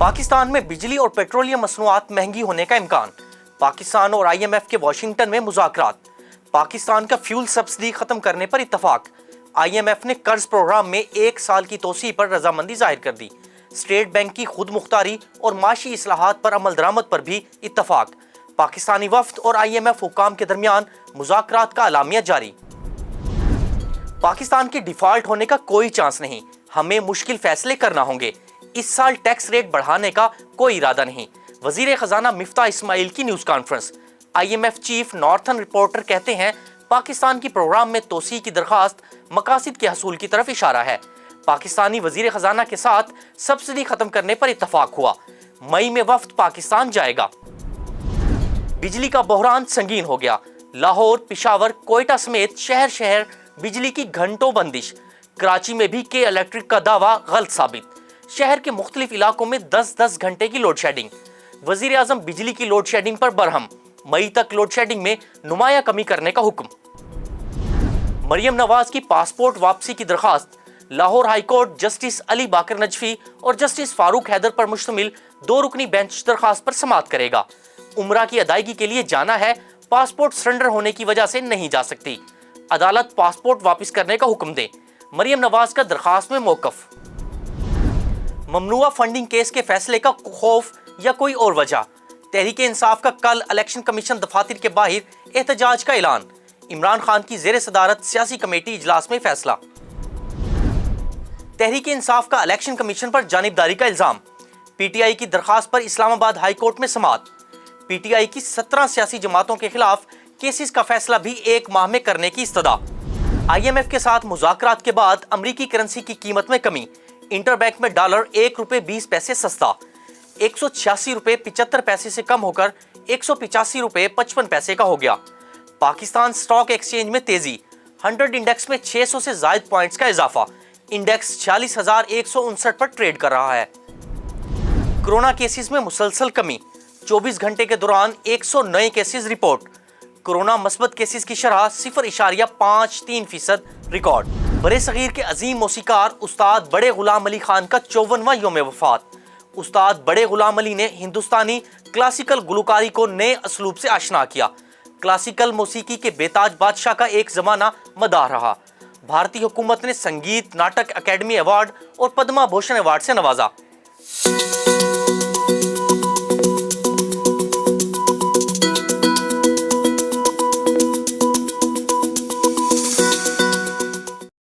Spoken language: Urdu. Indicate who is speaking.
Speaker 1: پاکستان میں بجلی اور پیٹرولیم مصنوعات مہنگی ہونے کا امکان، پاکستان اور آئی ایم ایف کے واشنگٹن میں مذاکرات، پاکستان کا فیول سبسڈی ختم کرنے پر اتفاق، آئی ایم ایف نے قرض پروگرام میں 1 سال کی توسیع پر رضامندی ظاہر کر دی، اسٹیٹ بینک کی خود مختاری اور معاشی اصلاحات پر عمل درآمد پر بھی اتفاق، پاکستانی وفد اور آئی ایم ایف حکام کے درمیان مذاکرات کا اعلامیہ جاری۔ پاکستان کے ڈیفالٹ ہونے کا کوئی چانس نہیں، ہمیں مشکل فیصلے کرنا ہوں گے، اس سال ٹیکس ریٹ بڑھانے کا کوئی ارادہ نہیں، وزیر خزانہ مفتاح اسماعیل کی news conference. I M F chief northern reporter کہتے ہیں پاکستان کی پروگرام میں توسیع کی درخواست مقاصد کے حصول کی طرف اشارہ ہے، پاکستانی وزیر خزانہ کے ساتھ سبسڈی ختم کرنے پر اتفاق ہوا، مئی میں وفد پاکستان جائے گا۔ بجلی کا بحران سنگین ہو گیا، لاہور، پشاور، کوئٹہ سمیت شہر شہر بجلی کی گھنٹوں بندش، کراچی میں بھی کے الیکٹرک کا دعویٰ غلط ثابت، شہر کے مختلف علاقوں میں 10 گھنٹے کی لوڈ شیڈنگ، وزیر اعظم بجلی کی لوڈ شیڈنگ پر برہم، مئی تک لوڈ شیڈنگ میں نمایاں کمی کرنے کا حکم۔ مریم نواز کی پاسپورٹ واپسی کی درخواست، لاہور ہائی کورٹ جسٹس علی باقر نجفی اور جسٹس فاروق حیدر پر مشتمل 2 رکنی بینچ درخواست پر سماعت کرے گا، عمرہ کی ادائیگی کے لیے جانا ہے، پاسپورٹ سرنڈر ہونے کی وجہ سے نہیں جا سکتی، عدالت پاسپورٹ واپس کرنے کا حکم دے، مریم نواز کا درخواست میں موقف۔ ممنوعہ فنڈنگ کیس کے فیصلے کا خوف یا کوئی اور وجہ، تحریک انصاف کا کل الیکشن کمیشن دفاتر کے باہر احتجاج کا اعلان، عمران خان کی زیر صدارت سیاسی کمیٹی اجلاس میں فیصلہ۔ تحریک انصاف کا الیکشن کمیشن پر جانبداری کا الزام، پی ٹی آئی کی درخواست پر اسلام آباد ہائی کورٹ میں سماعت، پی ٹی آئی کی 17 سیاسی جماعتوں کے خلاف کیسز کا فیصلہ بھی 1 ماہ میں کرنے کی استدعا۔ آئی ایم ایف کے ساتھ مذاکرات کے بعد امریکی کرنسی کی قیمت میں کمی، انٹر بینک میں ڈالر 1 روپے 20 پیسے سستا، 186 روپے 75 پیسے سے کم ہو کر 185 روپے 55 پیسے کا ہو گیا۔ پاکستان سٹاک ایکسچینج میں تیزی، 100 انڈیکس میں 600 سے زائد پوائنٹس کا اضافہ، انڈیکس 46,159 پر ٹریڈ کر رہا ہے۔ کرونا کیسز میں مسلسل کمی، 24 گھنٹے کے دوران 100 نئے کیسز رپورٹ، کرونا مثبت کیسز کی شرح 0.53% ریکارڈ۔ برے صغیر کے عظیم موسیقار استاد بڑے غلام علی خان کا 54واں یوم وفات، استاد بڑے غلام علی نے ہندوستانی کلاسیکل گلوکاری کو نئے اسلوب سے آشنا کیا، کلاسیکل موسیقی کے بے تاج بادشاہ کا ایک زمانہ مداح رہا، بھارتی حکومت نے سنگیت ناٹک اکیڈمی ایوارڈ اور پدما بھوشن ایوارڈ سے نوازا۔